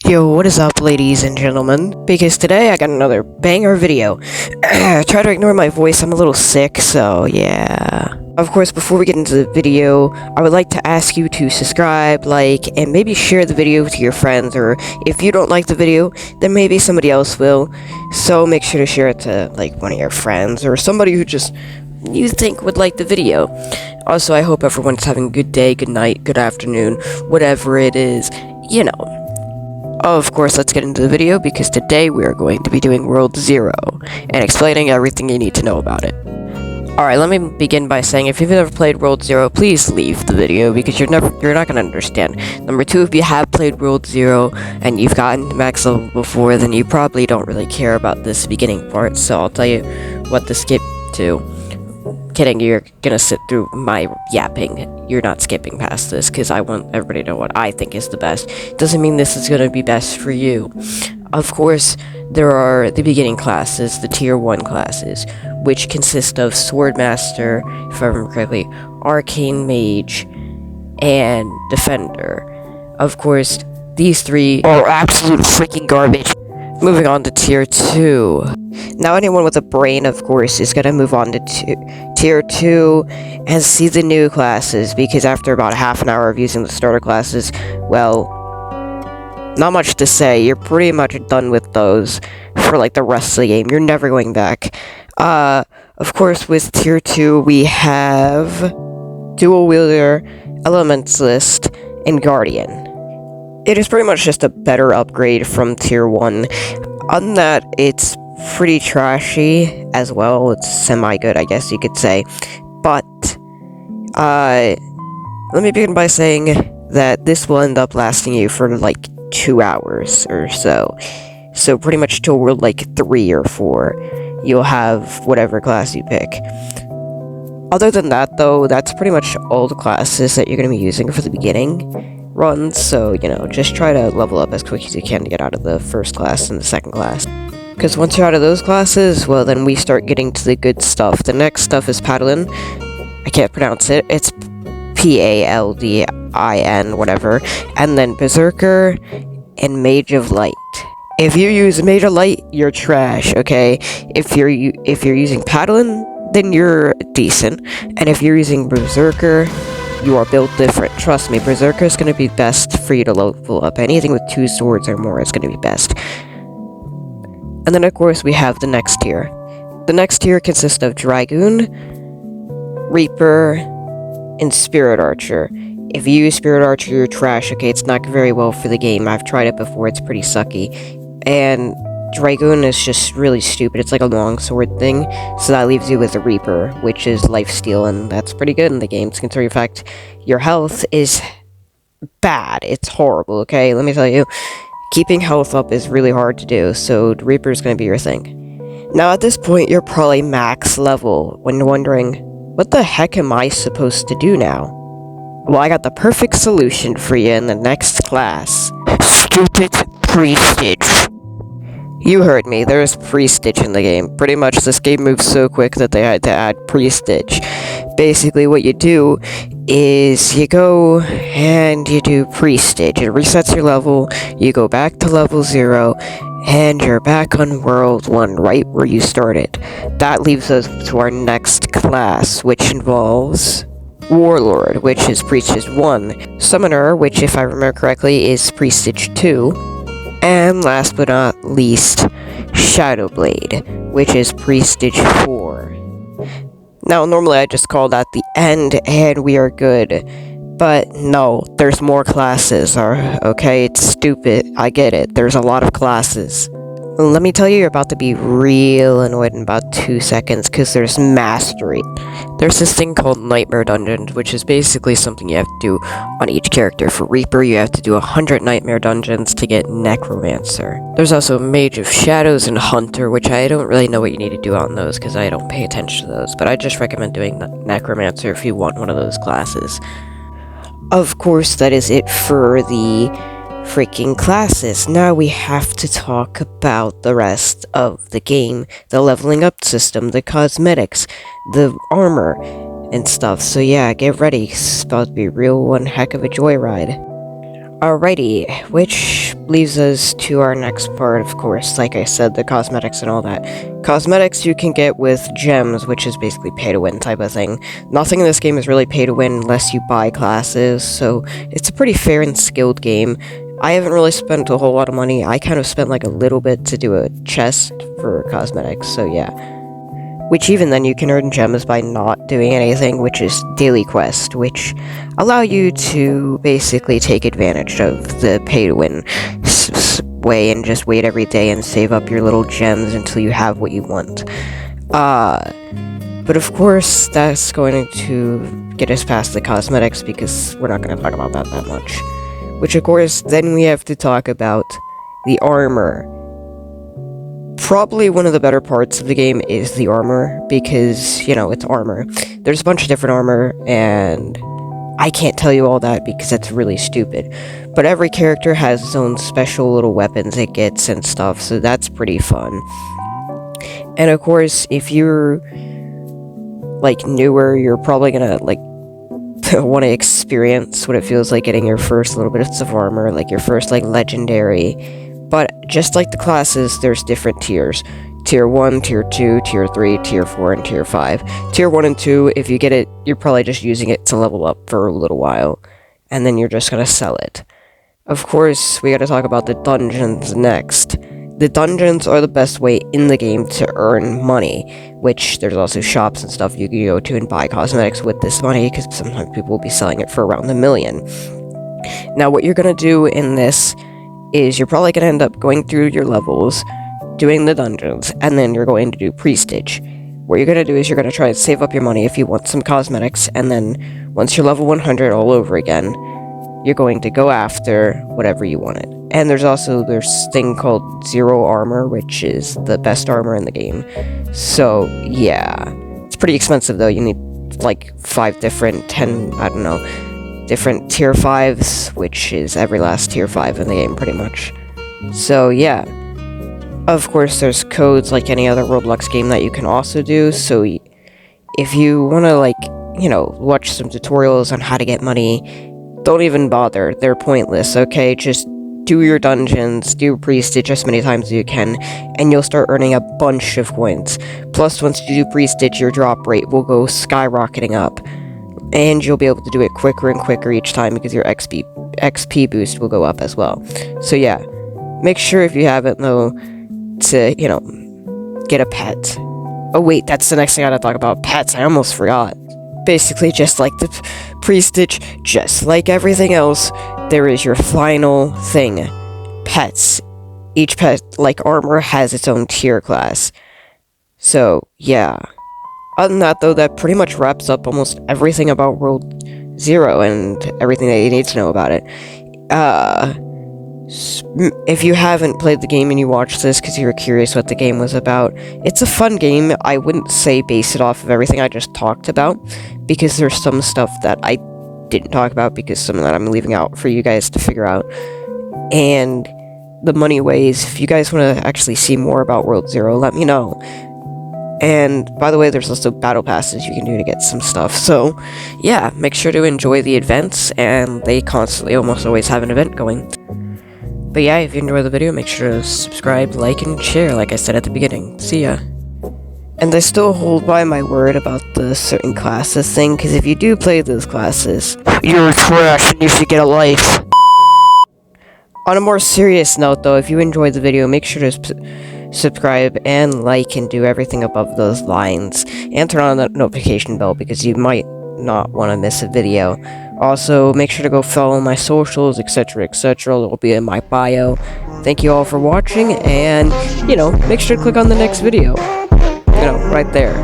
Yo, what is up, ladies and gentlemen? Because today I got another banger video. Try to ignore my voice, I'm a little sick, so yeah. Of course, before we get into the video, I would like to ask you to subscribe, like, and maybe share the video to your friends, or if you don't like the video, then maybe somebody else will. So make sure to share it to, like, one of your friends, or somebody who just you think would like the video. Also, I hope everyone's having a good day, good night, good afternoon, whatever it is, you know. Of course, let's get into the video, because today we are going to be doing World Zero, and explaining everything you need to know about it. Alright, let me begin by saying, if you've never played World Zero, please leave the video, because you're not going to understand. Number two, if you have played World Zero, and you've gotten to max level before, then you probably don't really care about this beginning part, so I'll tell you what to skip to. Kidding, you're gonna sit through my yapping. You're not skipping past this, because I want everybody to know what I think is the best. Doesn't mean this is gonna be best for you. Of course, there are the beginning classes, the tier 1 classes, which consist of Swordmaster, if I remember correctly, Arcane Mage, and Defender. Of course, these three are absolute freaking garbage. Moving on to tier 2. Now anyone with a brain, of course, is gonna move on to tier 2 and see the new classes, because after about half an hour of using the starter classes, well, not much to say. You're pretty much done with those for like the rest of the game. You're never going back. Of course, with tier 2, we have Dual Wielder, Elementalist, and Guardian. It is pretty much just a better upgrade from tier 1. On that, it's pretty trashy as well. It's semi-good, I guess you could say. But, let me begin by saying that this will end up lasting you for like 2 hours or so. So pretty much till we're like 3 or 4, you'll have whatever class you pick. Other than that, though, that's pretty much all the classes that you're going to be using for the beginning runs, so, you know, just try to level up as quick as you can to get out of the first class and the second class. Because once you're out of those classes, well, then we start getting to the good stuff. The next stuff is Paladin. I can't pronounce it. It's P-A-L-D-I-N, whatever. And then Berserker and Mage of Light. If you use Mage of Light, you're trash, okay? If you're using Paladin, then you're decent. And if you're using Berserker, you are built different. Trust me, Berserker is going to be best for you to level up. Anything with 2 swords or more is going to be best. And then, of course, we have the next tier. The next tier consists of Dragoon, Reaper, and Spirit Archer. If you use Spirit Archer, you're trash, okay? It's not very well for the game. I've tried it before, it's pretty sucky. And Dragoon is just really stupid. It's like a longsword thing, so that leaves you with a Reaper, which is lifesteal, and that's pretty good in the game, considering the fact your health is bad. It's horrible, okay? Let me tell you, keeping health up is really hard to do, so the Reaper is going to be your thing. Now, at this point, you're probably max level, when wondering, what the heck am I supposed to do now? Well, I got the perfect solution for you in the next class. Stupid Prestige. You heard me, there's Prestige in the game. Pretty much this game moves so quick that they had to add Prestige. Basically what you do is you go and you do Prestige. It resets your level, you go back to level 0, and you're back on World 1, right where you started. That leaves us to our next class, which involves Warlord, which is Prestige 1, Summoner, which if I remember correctly is Prestige 2, and last but not least, Shadowblade, which is Prestige 4. Now, normally I just call that the end, and we are good. But no, there's more classes, okay? It's stupid, I get it. There's a lot of classes. Let me tell you, you're about to be real annoyed in about 2 seconds, because there's Mastery. There's this thing called Nightmare Dungeons, which is basically something you have to do on each character. For Reaper, you have to do 100 Nightmare Dungeons to get Necromancer. There's also Mage of Shadows and Hunter, which I don't really know what you need to do on those, because I don't pay attention to those, but I just recommend doing Necromancer if you want one of those classes. Of course, that is it for the freaking classes. Now we have to talk about the rest of the game, the leveling up system, the cosmetics, the armor, and stuff. So yeah, get ready, it's about to be real one heck of a joyride. Alrighty, which leaves us to our next part, of course, like I said, the cosmetics and all that. Cosmetics you can get with gems, which is basically pay-to-win type of thing. Nothing in this game is really pay-to-win unless you buy classes, so it's a pretty fair and skilled game. I haven't really spent a whole lot of money. I kind of spent like a little bit to do a chest for cosmetics, so yeah. Which even then you can earn gems by not doing anything, which is daily quest, which allow you to basically take advantage of the pay-to-win way and just wait every day and save up your little gems until you have what you want. But of course, that's going to get us past the cosmetics because we're not going to talk about that much. Which of course, then we have to talk about the armor. Probably one of the better parts of the game is the armor, because, you know, it's armor. There's a bunch of different armor, and I can't tell you all that because that's really stupid. But every character has its own special little weapons it gets and stuff, so that's pretty fun. And of course, if you're, like, newer, you're probably gonna, like, want to experience what it feels like getting your first little bits of armor, like your first, like, legendary. But just like the classes, there's different tiers. Tier 1, Tier 2, Tier 3, Tier 4, and Tier 5. Tier 1 and 2, if you get it, you're probably just using it to level up for a little while. And then you're just gonna sell it. Of course, we gotta talk about the dungeons next. The dungeons are the best way in the game to earn money, which there's also shops and stuff you can go to and buy cosmetics with this money, because sometimes people will be selling it for around $1 million. Now, what you're gonna do in this is you're probably going to end up going through your levels, doing the dungeons, and then you're going to do Prestige. What you're going to do is you're going to try and save up your money if you want some cosmetics, and then once you're level 100 all over again, you're going to go after whatever you wanted. And there's also this thing called Zero Armor, which is the best armor in the game. So, yeah. It's pretty expensive, though. You need, like, 5 different, 10, I don't know, different tier 5s, which is every last tier 5 in the game, pretty much. So, yeah. Of course, there's codes like any other Roblox game that you can also do, so if you want to, like, you know, watch some tutorials on how to get money, don't even bother. They're pointless, okay? Just do your dungeons, do Prestige as many times as you can, and you'll start earning a bunch of coins. Plus, once you do Prestige, your drop rate will go skyrocketing up. And you'll be able to do it quicker and quicker each time because your XP boost will go up as well. So yeah, make sure if you haven't, though, to, you know, get a pet. Oh wait, that's the next thing I gotta talk about, pets, I almost forgot. Basically, just like the Prestige, just like everything else, there is your final thing, pets. Each pet, like armor, has its own tier class. So, yeah. Other than that, though, that pretty much wraps up almost everything about World 0 and everything that you need to know about it. If you haven't played the game and you watched this because you were curious what the game was about, it's a fun game. I wouldn't say base it off of everything I just talked about, because there's some stuff that I didn't talk about because some of that I'm leaving out for you guys to figure out. And the money ways, if you guys want to actually see more about World 0, let me know. And, by the way, there's also battle passes you can do to get some stuff. So, yeah, make sure to enjoy the events, and they constantly almost always have an event going. But yeah, if you enjoyed the video, make sure to subscribe, like, and share, like I said at the beginning. See ya. And I still hold by my word about the certain classes thing, because if you do play those classes, you're trash and you should get a life. On a more serious note, though, if you enjoyed the video, make sure to subscribe and like and do everything above those lines, and turn on that notification bell because you might not want to miss a video. Also, make sure to go follow my socials, etc, etc, it'll be in my bio. Thank you all for watching, and, you know, make sure to click on the next video, you know, right there.